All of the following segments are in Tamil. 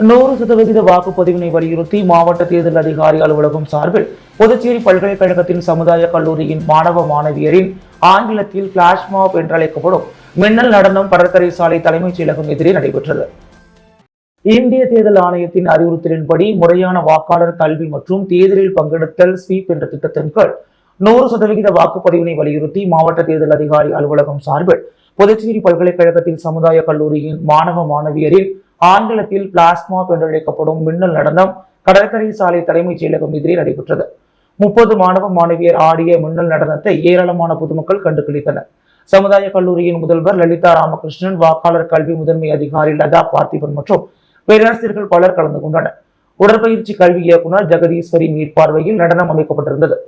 100% வாக்குப்பதிவினை வலியுறுத்தி மாவட்ட தேர்தல் அதிகாரி அலுவலகம் சார்பில் புதுச்சேரி பல்கலைக்கழகத்தின் சமுதாய கல்லூரியின் மாணவ மாணவியரின் ஆங்கிலத்தில் பிளாஷ் மாப் என்றழைக்கப்படும் மின்னல் நடனம் கடற்கரை சாலை தலைமைச் செயலகம் எதிரே நடைபெற்றது. இந்திய தேர்தல் ஆணையத்தின் அறிவுறுத்தலின்படி முறையான வாக்காளர் கல்வி மற்றும் தேர்தலில் பங்கெடுத்தல் ஸ்வீப் என்ற திட்டத்தின் கீழ் 100% வாக்குப்பதிவினை வலியுறுத்தி மாவட்ட தேர்தல் அதிகாரி அலுவலகம் சார்பில் புதுச்சேரி பல்கலைக்கழகத்தின் சமுதாய கல்லூரியின் மாணவ மாணவியரின் ஆங்கிலத்தில் பிளாஸ்மாப் என்றழைக்கப்படும் மின்னல் நடனம் கடற்கரை சாலை தலைமைச் செயலகம் எதிரே நடைபெற்றது. 30 மாணவ மாணவியர் ஆடிய மின்னல் நடனத்தை ஏராளமான பொதுமக்கள் கண்டு களித்தனர். சமுதாய கல்லூரியின் முதல்வர் லலிதா ராமகிருஷ்ணன், வாக்காளர் கல்வி முதன்மை அதிகாரி லதா பார்த்திபன் மற்றும் பேராசிரியர்கள் பலர் கலந்து கொண்டனர். உடற்பயிற்சி கல்வி இயக்குநர் ஜெகதீஸ்வரி மேற்பார்வையில் நடனம் அமைக்கப்பட்டிருந்தது.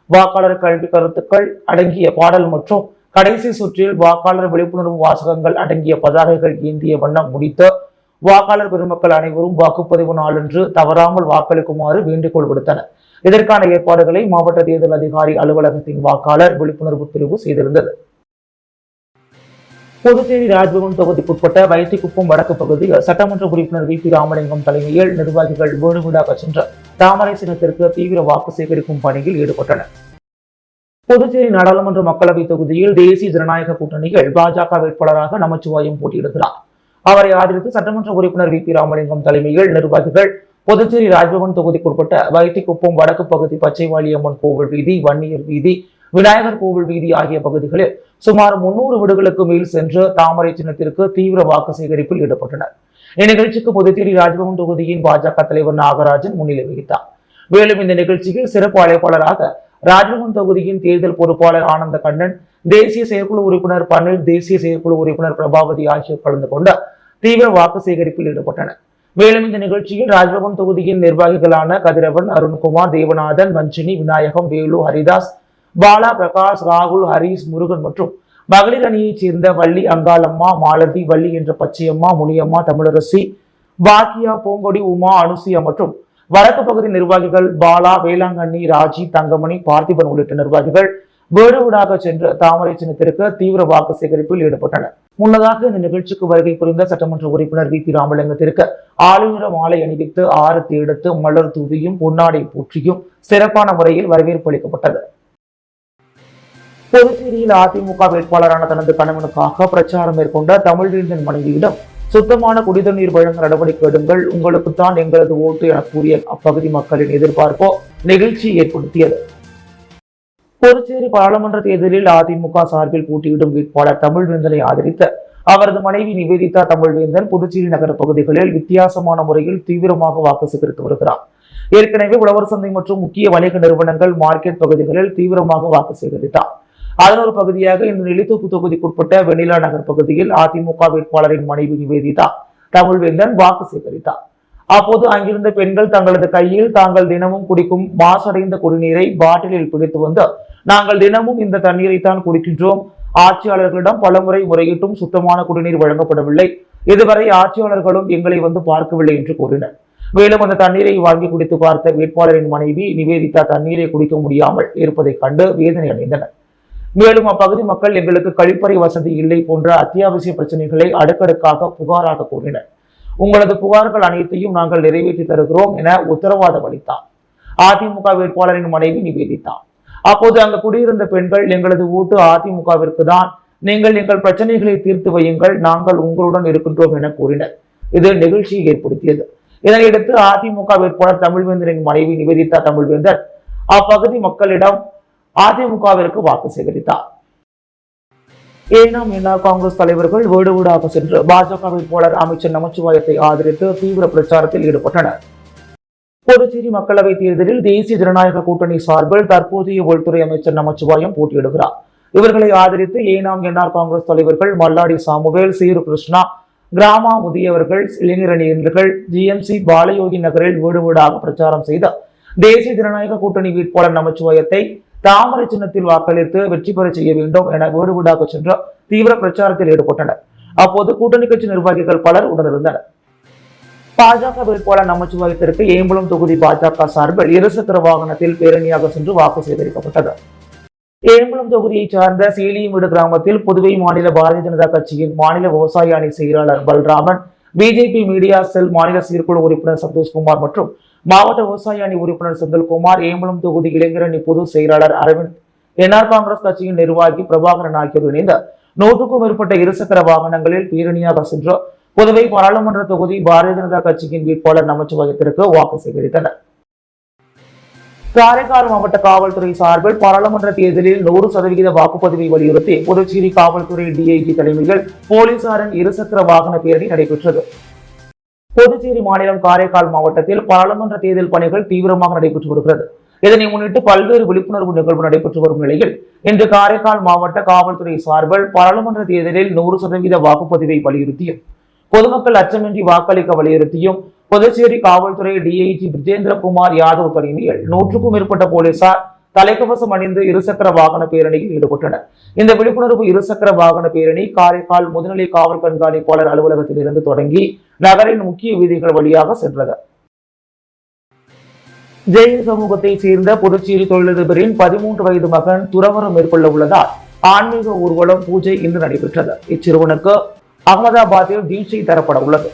வாக்காளர் கல்வி கருத்துக்கள் அடங்கிய பாடல் மற்றும் கடைசி சுற்றில் வாக்காளர் விழிப்புணர்வு வாசகங்கள் அடங்கிய பதாகைகள் ஏந்திய வண்ணம் முடித்த வாக்காளர் பெருமக்கள் அனைவரும் வாக்குப்பதிவு நாளன்று தவறாமல் வாக்களிக்குமாறு வேண்டுகோள் விடுத்தனர். இதற்கான ஏற்பாடுகளை மாவட்ட தேர்தல் அதிகாரி அலுவலகத்தின் வாக்காளர் விழிப்புணர்வு பிரிவு செய்திருந்தது. புதுச்சேரி ராஜ்பவன் தொகுதிக்குட்பட்ட வைத்திக்குப்பம் வடக்கு பகுதியில் சட்டமன்ற உறுப்பினர் வி பி ராமலிங்கம் தலைமையில் நிர்வாகிகள் வீடு வீடாக சென்று தாமரை சின்னத்திற்கு தீவிர வாக்கு சேகரிக்கும் பணியில் ஈடுபட்டனர். புதுச்சேரி நாடாளுமன்ற மக்களவை தொகுதியில் தேசிய ஜனநாயக கூட்டணியில் பாஜக வேட்பாளராக நமச்சிவாயம் போட்டியிடுகிறார். அவரை ஆதரித்து சட்டமன்ற உறுப்பினர் வி பி ராமலிங்கம் தலைமையில் நிர்வாகிகள் புதுச்சேரி ராஜ்பவன் தொகுதிக்குட்பட்ட வைத்திக்குப்பம் வடக்கு பகுதி பச்சைவாளியம்மன் கோவில் வீதி, வன்னியர் வீதி, விநாயகர் கோவில் வீதி ஆகிய பகுதிகளில் சுமார் 300 வீடுகளுக்கு மேல் சென்று தாமரை சின்னத்திற்கு தீவிர வாக்கு சேகரிப்பில் ஈடுபட்டனர். இந்நிகழ்ச்சிக்கு புதுச்சேரி ராஜ்பவன் தொகுதியின் பாஜக தலைவர் நாகராஜன் முன்னிலை வகித்தார். மேலும் இந்த நிகழ்ச்சியில் சிறப்பு அழைப்பாளராக ராஜ்பவன் தொகுதியின் தேர்தல் பொறுப்பாளர் ஆனந்த கண்ணன், தேசிய செயற்குழு உறுப்பினர் பன்னீர், தேசிய செயற்குழு உறுப்பினர் பிரபாவதி ஆகியோர் கலந்து கொண்டு தீவிர வாக்கு சேகரிப்பில் ஈடுபட்டனர். மேலும் இந்த நிகழ்ச்சியில் ராஜ்பவன் தொகுதியின் நிர்வாகிகளான கதிரவன், அருண்குமார், தேவநாதன், வஞ்சினி, விநாயகம், வேலு, ஹரிதாஸ், பாலா, பிரகாஷ், ராகுல், ஹரீஷ், முருகன் மற்றும் மகளிர் அணியைச் சேர்ந்த வள்ளி, அங்காளம்மா, மாலதி, வள்ளி என்ற பச்சையம்மா, முனியம்மா, தமிழரசி, பாக்கியா, பூங்கொடி, உமா, அனுசியா மற்றும் வடக்கு பகுதி நிர்வாகிகள் பாலா, வேளாங்கண்ணி, ராஜி, தங்கமணி, பார்த்திபன் உள்ளிட்ட நிர்வாகிகள் வீடு வீடாக சென்று தாமரை சின்னத்திற்கு தீவிர வாக்கு சேகரிப்பில் ஈடுபட்டனர். முன்னதாக இந்த நிகழ்ச்சிக்கு வருகை புரிந்த சட்டமன்ற உறுப்பினர் வி பி ராமலிங்கத்திற்கு ஆளுநர மாலை அணிவித்து ஆரத்தி எடுத்து மலர் தூவியும் பொன்னாடை போற்றியும் சிறப்பான முறையில் வரவேற்பு அளிக்கப்பட்டது. புதுச்சேரியில் அதிமுக வேட்பாளரான தனது கணவனுக்காக பிரச்சாரம் மேற்கொண்ட தமிழ்வேந்தன் மனைவியிடம் சுத்தமான குடிதண்ணீர் வழங்க நடவடிக்கை எடுங்கள், உங்களுக்குத்தான் எங்களது ஓட்டு என கூறிய அப்பகுதி மக்களின் எதிர்பார்ப்போ நிகழ்ச்சி ஏற்படுத்தியது. புதுச்சேரி பாராளுமன்ற தேர்தலில் அதிமுக சார்பில் போட்டியிடும் வேட்பாளர் தமிழ்வேந்தனை ஆதரித்த அவரது மனைவி நிவேதிதா தமிழ்வேந்தன் புதுச்சேரி நகர பகுதிகளில் வித்தியாசமான முறையில் தீவிரமாக வாக்கு சேகரித்து வருகிறார். ஏற்கனவே உழவர் சந்தை மற்றும் முக்கிய வணிக நிறுவனங்கள், மார்க்கெட் பகுதிகளில் தீவிரமாக வாக்கு சேகரித்தார். அதன் ஒரு பகுதியாக இந்த நெல்லித்தோப்பு தொகுதிக்குட்பட்ட வெண்ணிலா நகர் பகுதியில் அதிமுக வேட்பாளரின் மனைவி நிவேதிதா தமிழ்வேந்தன் வாக்கு சேகரித்தார். அப்போது அங்கிருந்த பெண்கள் தங்களது கையில் தாங்கள் தினமும் குடிக்கும் மாசடைந்த குடிநீரை பாட்டிலில் பிடித்து வந்து, நாங்கள் தினமும் இந்த தண்ணீரைத்தான் குடிக்கின்றோம், ஆட்சியாளர்களிடம் பலமுறை முறையிட்டும் சுத்தமான குடிநீர் வழங்கப்படவில்லை, இதுவரை ஆட்சியாளர்களும் எங்களை வந்து பார்க்கவில்லை என்று கூறினர். மேலும் அந்த தண்ணீரை வாங்கி குடித்து பார்த்த வேட்பாளரின் மனைவி நிவேதிதா தண்ணீரை குடிக்க முடியாமல் இருப்பதைக் கண்டு வேதனை அடைந்தனர். மேலும் அப்பகுதி மக்கள் எங்களுக்கு கழிப்பறை வசதி இல்லை போன்ற அத்தியாவசிய பிரச்சனைகளை அடுக்கடுக்காக புகாராக கூறினர். உங்களது புகார்கள் அனைத்தையும் நாங்கள் நிறைவேற்றி தருகிறோம் என உத்தரவாதம் அளித்தார். அதிமுக வேட்பாளரின் மனைவி நிவேதித்தார். அப்போது அங்கு குடியிருந்த பெண்கள், எங்களது ஓட்டு அதிமுகவிற்கு தான், நீங்கள் எங்கள் பிரச்சனைகளை தீர்த்து வையுங்கள், நாங்கள் உங்களுடன் இருக்கின்றோம் என கூறினர். இது நிகழ்ச்சியை ஏற்படுத்தியது. இதனையடுத்து அதிமுக வேட்பாளர் தமிழ்வேந்தரின் மனைவி நிவேதிதா தமிழ்வேந்தர் அப்பகுதி மக்களிடம் அதிமுகவிற்கு வாக்கு சேகரித்தார். ஏனாம் என்ஆர் காங்கிரஸ் தலைவர்கள் வீடு வீடாக சென்று பாஜக வேட்பாளர் அமைச்சர் நமச்சிவாயத்தை ஆதரித்து தீவிர பிரச்சாரத்தில் ஈடுபட்டனர். புதுச்சேரி மக்களவை தேர்தலில் தேசிய ஜனநாயக கூட்டணி சார்பில் தற்போதைய உள்துறை அமைச்சர் நமச்சிவாயம் போட்டியிடுகிறார். இவர்களை ஆதரித்து ஏனாம் என்ஆர் காங்கிரஸ் தலைவர்கள் மல்லாடி சாமுவேல், சீரு கிருஷ்ணா, கிராமா முதியவர்கள், இளைஞரணியினர்கள் ஜிஎம்சி பாலயோகி நகரில் வீடு வீடாக பிரச்சாரம் செய்த தேசிய ஜனநாயக கூட்டணி வேட்பாளர் நமச்சிவாயத்தை தாமரை சின்னத்தில் வாக்களித்து வெற்றி பெற செய்ய வேண்டும் என வீடு வீடாக சென்று தீவிர பிரச்சாரத்தில் ஈடுபட்டனர். அப்போது கூட்டணி கட்சி நிர்வாகிகள் பலர் உடனிருந்தனர். பாஜக வேட்பாளர் நமச்சிவாயத்திற்கு ஏம்பலம் தொகுதி பாஜக சார்பில் இருசக்கர வாகனத்தில் பேரணியாக சென்று வாக்கு சேகரிக்கப்பட்டது. ஏம்பலம் தொகுதியைச் சார்ந்த சீலியமேடு கிராமத்தில் புதுவை மாநில பாரதிய ஜனதா கட்சியின் மாநில விவசாய அணி செயலாளர் பல்ராமன், பிஜேபி மீடியா செல் மாநில செயற்குழு உறுப்பினர் சந்தோஷ்குமார் மற்றும் மாவட்ட விவசாய அணி உறுப்பினர் செந்தில்குமார், ஏம்பலம் தொகுதி இளைஞரணி பொதுச் செயலாளர் அரவிந்த், என்ஆர் காங்கிரஸ் கட்சியின் நிர்வாகி பிரபாகரன் ஆகியோர் இணைந்து 100க்கும் மேற்பட்ட இருசக்கர வாகனங்களில் பேரணியாக சென்று புதுவை பாராளுமன்ற தொகுதி பாரதிய ஜனதா கட்சியின் வேட்பாளர் நமச்சிவாயத்திற்கு வாக்கு சேகரித்தனர். காரைக்கால் மாவட்ட காவல்துறை சார்பில் பாராளுமன்ற தேர்தலில் 100% வாக்குப்பதிவை வலியுறுத்தி புதுச்சேரி காவல்துறை டிஐஜி தலைமையில் போலீசாரின் இருசக்கர வாகன பேரணி நடைபெற்றது. புதுச்சேரி மாநிலம் காரைக்கால் மாவட்டத்தில் பாராளுமன்ற தேர்தல் பணிகள் தீவிரமாக நடைபெற்று வருகிறது. இதனை முன்னிட்டு பல்வேறு விழிப்புணர்வு நிகழ்வு நடைபெற்று வரும் நிலையில் இன்று காரைக்கால் மாவட்ட காவல்துறை சார்பில் பாராளுமன்ற தேர்தலில் 100% வாக்குப்பதிவை வலியுறுத்தியும் பொதுமக்கள் அச்சமின்றி வாக்களிக்க வலியுறுத்தியும் புதுச்சேரி காவல்துறை டிஐஜி பிரிஜேந்திரகுமார் யாதவ் தலைமையில் 100க்கும் மேற்பட்ட போலீசார் தலைக்கவசம் அணிந்து இருசக்கர வாகன பேரணியில் ஈடுபட்டனர். இந்த விழிப்புணர்வு இருசக்கர வாகன பேரணி காரைக்கால் முதுநிலை காவல் கண்காணிப்பாளர் அலுவலகத்தில் இருந்து தொடங்கி நகரின் முக்கிய வீதிகள் வழியாக சென்றது. ஜெயின் சமூகத்தை சேர்ந்த புதுச்சேரி தொழிலதிபரின் 13 வயது மகன் துறவரம் மேற்கொள்ள உள்ளதால் ஆன்மீக ஊர்வலம் பூஜை இன்று நடைபெற்றது. இச்சிறுவனுக்கு அகமதாபாத்தில் தீட்சை தரப்பட உள்ளது.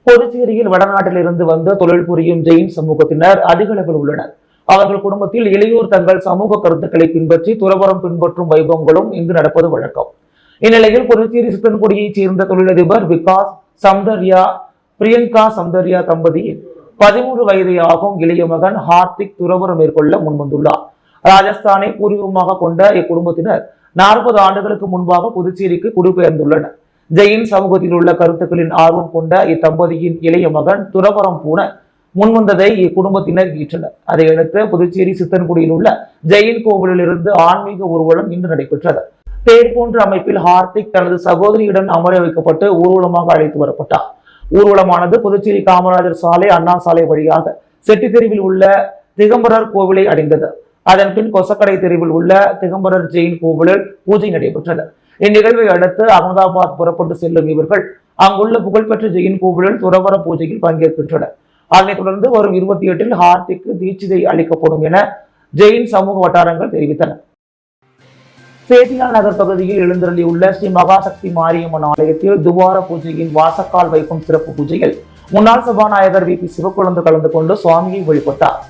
புதுச்சேரியில் வடநாட்டில் இருந்து வந்த தொழில் புரியும் ஜெயின் சமூகத்தினர் அதிக அளவில் உள்ளனர். அவர்கள் குடும்பத்தில் இளையோர் தங்கள் சமூக கருத்துக்களை பின்பற்றி துறவரம் பின்பற்றும் வைபவங்களும் இங்கு நடப்பது வழக்கம். இந்நிலையில் புதுச்சேரி சித்தன்குடியைச் சேர்ந்த தொழிலதிபர் விகாஸ் சௌந்தர்யா பிரியங்கா சௌந்தர்யா தம்பதியின் 13 வயதை ஆகும் இளைய மகன் ஹார்திக் துறவரம் மேற்கொள்ள முன்வந்துள்ளார். ராஜஸ்தானை பூர்வீகமாக கொண்ட இக்குடும்பத்தினர் 40 ஆண்டுகளுக்கு முன்பாக புதுச்சேரிக்கு குடிபெயர்ந்துள்ளனர். ஜெயின் சமூகத்தில் உள்ள கருத்துக்களின் ஆர்வம் கொண்ட இத்தம்பதியின் இளைய மகன் துறவரம் பூண முன்வந்ததை இக்குடும்பத்தினர் ஈற்றனர். அதையடுத்து புதுச்சேரி சித்தன்குடியில் உள்ள ஜெயின் கோவிலில் இருந்து ஆன்மீக ஊர்வலம் இன்று நடைபெற்றது. தேர் போன்ற அமைப்பில் ஹார்திக் தனது சகோதரியுடன் அமர வைக்கப்பட்டு ஊர்வலமாக அழைத்து வரப்பட்டார். ஊர்வலமானது புதுச்சேரி காமராஜர் சாலை, அண்ணா சாலை வழியாக செட்டி தெருவில் உள்ள திகம்பரர் கோவிலை அடைந்தது. அதன் பின் கொசக்கடை தெருவில் உள்ள திகம்பரர் ஜெயின் கோவிலில் பூஜை நடைபெற்றது. இந்நிகழ்வை அடுத்து அகமதாபாத் புறப்பட்டு செல்லும் இவர்கள் அங்குள்ள புகழ்பெற்ற ஜெயின் கோவிலில் துறவர பூஜையில் பங்கேற்கின்றனர். அதனைத் தொடர்ந்து வரும் 28இல் ஹார்திக்கு தீட்சிதை அளிக்கப்படும் என ஜெயின் சமூக வட்டாரங்கள் தெரிவித்தன. சேத்திலால் நகர் பகுதியில் எழுந்தருளியுள்ள ஸ்ரீ மகாசக்தி மாரியம்மன் ஆலயத்தில் துவார பூஜையின் வாசக்கால் வைக்கும் சிறப்பு பூஜையில் முன்னாள் சபாநாயகர் வி பி சிவக்குழந்து கலந்து கொண்டு சுவாமியை வழிபட்டார்.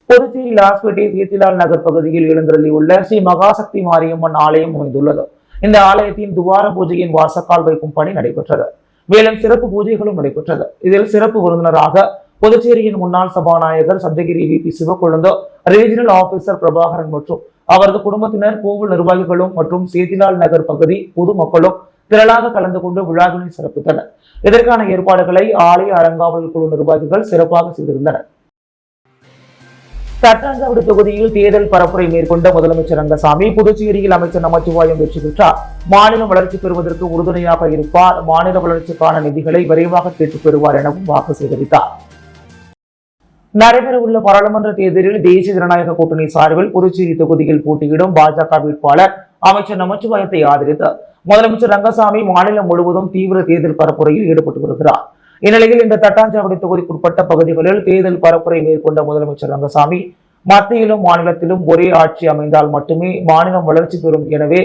புதுச்சேரி லாஸ்பேட்டை சேத்திலால் நகர் பகுதியில் எழுந்தருளியுள்ள ஸ்ரீ மகாசக்தி மாரியம்மன் ஆலயம் அமைந்துள்ளது. இந்த ஆலயத்தின் துவார பூஜையின் வாசக்கால் வைக்கும் பணி நடைபெற்றது. மேலும் சிறப்பு பூஜைகளும் நடைபெற்றது. இதில் சிறப்பு விருந்தினராக புதுச்சேரியின் முன்னாள் சபாநாயகர் Sapthagiri V P Sivakozhundhu, regional officer Prabhakaran மற்றும் அவரது குடும்பத்தினர், கோவில் நிர்வாகிகளும் மற்றும் சேத்திலால் நகர் பகுதி பொதுமக்களும் திரளாக கலந்து கொண்டு விழாவினை சிறப்பித்தனர். இதற்கான ஏற்பாடுகளை ஆலய அறங்காவலர் குழு நிர்வாகிகள் சிறப்பாக செய்திருந்தனர். தட்டாஞ்சாவடி தொகுதியில் தேர்தல் பரப்புரை மேற்கொண்ட முதலமைச்சர் ரங்கசாமி, புதுச்சேரியில் அமைச்சர் நமச்சிவாயம் வெற்றி பெற்றார், மாநிலம் வளர்ச்சி பெறுவதற்கு உறுதுணையாக இருப்பார், மாநில வளர்ச்சிக்கான நிதிகளை விரைவாக கேட்டுப் பெறுவார் எனவும் வாக்கு சேகரித்தார். நடைபெறவுள்ள பாராளுமன்ற தேர்தலில் தேசிய ஜனநாயக கூட்டணி சார்பில் புதுச்சேரி தொகுதியில் போட்டியிடும் பாஜக வேட்பாளர் அமைச்சர் நமச்சிவாயத்தை ஆதரித்து முதலமைச்சர் ரங்கசாமி மாநிலம் முழுவதும் தீவிர தேர்தல் பரப்புரையில் ஈடுபட்டு வருகிறார். இந்நிலையில் இந்த தட்டாஞ்சாவடி தொகுதிக்குட்பட்ட பகுதிகளில் தேர்தல் பரப்புரை மேற்கொண்ட முதலமைச்சர் ரங்கசாமி, மத்தியிலும் மாநிலத்திலும் ஒரே ஆட்சி அமைந்தால் மட்டுமே மாநிலம் வளர்ச்சி பெறும், எனவே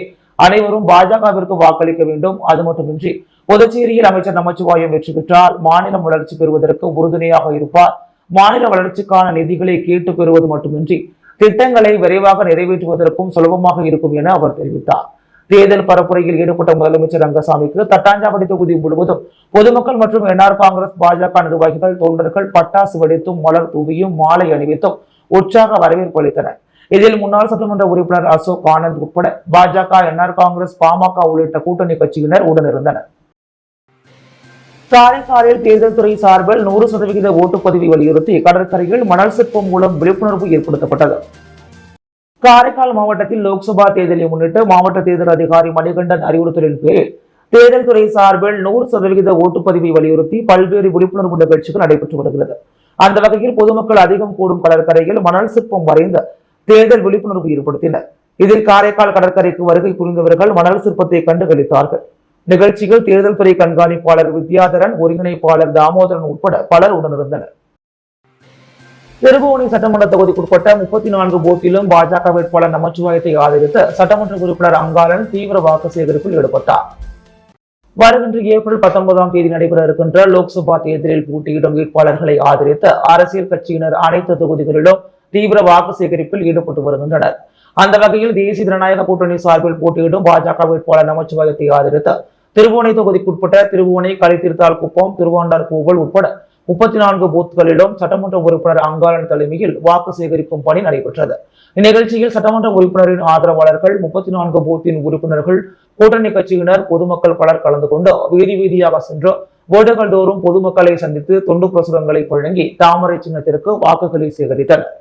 அனைவரும் பாஜகவிற்கு வாக்களிக்க வேண்டும். அது மட்டுமின்றி புதுச்சேரியில் அமைச்சர் நமச்சிவாயம் வெற்றி பெற்றால் மாநிலம் வளர்ச்சி பெறுவதற்கு உறுதுணையாக இருப்பார், மாநில வளர்ச்சிக்கான நிதிகளை கேட்டு பெறுவது மட்டுமின்றி திட்டங்களை விரைவாக நிறைவேற்றுவதற்கும் சுலபமாக இருக்கும் என அவர் தெரிவித்தார். தேர்தல் பரப்புரையில் ஈடுபட்ட முதலமைச்சர் ரங்கசாமிக்கு தட்டாஞ்சாவடி தொகுதி முழுவதும் பொதுமக்கள் மற்றும் என்ஆர் காங்கிரஸ், பாஜக நிர்வாகிகள், தொண்டர்கள் பட்டாசு வெடித்தும் மலர் தூவியும் மாலை அணிவித்தும் உற்சாக வரவேற்பு அளித்தனர். இதில் முன்னாள் சட்டமன்ற உறுப்பினர் அசோக் ஆனந்த் உட்பட பாஜக, என்ஆர் காங்கிரஸ், பாமக உள்ளிட்ட கூட்டணி கட்சியினர் உடனிருந்தனர். காரைக்காலில் தேர்தல் துறை சார்பில் 100% ஓட்டுப்பதிவை வலியுறுத்தி கடற்கரையில் மணல் சிற்பம் மூலம் விழிப்புணர்வு ஏற்படுத்தப்பட்டது. காரைக்கால் மாவட்டத்தில் லோக்சபா தேர்தலை முன்னிட்டு மாவட்ட தேர்தல் அதிகாரி மணிகண்டன் அறிவுறுத்தலின் பேரில் தேர்தல் துறை சார்பில் 100% ஓட்டுப்பதிவை வலியுறுத்தி பல்வேறு விழிப்புணர்வு நிகழ்ச்சிகள் நடைபெற்று வருகிறது. அந்த வகையில் பொதுமக்கள் அதிகம் கூடும் கடற்கரையில் மணல் சிற்பம் வரைந்து தேர்தல் விழிப்புணர்வு ஏற்படுத்தினர். இதில் காரைக்கால் கடற்கரைக்கு வருகை புரிந்தவர்கள் மணல் சிற்பத்தை கண்டு களித்தார்கள். நிகழ்ச்சியில் தேர்தல் துறை கண்காணிப்பாளர் வித்யாதரன், ஒருங்கிணைப்பாளர் தாமோதரன் உட்பட பலர் உடனிருந்தனர். திருபுவனை சட்டமன்ற தொகுதிக்குட்பட்ட 34 பூத்திலும் பாஜக வேட்பாளர் நமச்சிவாயத்தை ஆதரித்து சட்டமன்ற உறுப்பினர் அங்காளன் தீவிர வாக்கு சேகரிப்பில் ஈடுபட்டார். வருகின்ற ஏப்ரல் 19ஆம் தேதி நடைபெற இருக்கின்ற லோக்சபா தேர்தலில் போட்டியிடும் வேட்பாளர்களை ஆதரித்து அரசியல் கட்சியினர் அனைத்து தொகுதிகளிலும் தீவிர வாக்கு சேகரிப்பில் ஈடுபட்டு வருகின்றனர். அந்த வகையில் தேசிய ஜனநாயக கூட்டணி சார்பில் போட்டியிடும் பாஜக வேட்பாளர் நமச்சிவாயத்தை ஆதரித்து திருபுவனை தொகுதிக்குட்பட்ட திருபுவனை, கரைத்தீர்த்தால் குப்பம், திருவாண்டார் கோவில் உட்பட 34 பூத்துகளிலும் சட்டமன்ற உறுப்பினர் அங்காளன் தலைமையில் வாக்கு சேகரிக்கும் பணி நடைபெற்றது. இந்நிகழ்ச்சியில் சட்டமன்ற உறுப்பினரின் ஆதரவாளர்கள், 34 பூத்தின் உறுப்பினர்கள், கூட்டணி கட்சியினர், பொதுமக்கள் பலர் கலந்து கொண்டு வீதி வீதியாக சென்று வீடுகள் தோறும் பொதுமக்களை சந்தித்து தொண்டு பிரசுரங்களை வழங்கி தாமரை சின்னத்திற்கு வாக்குகளை சேகரித்தனர்.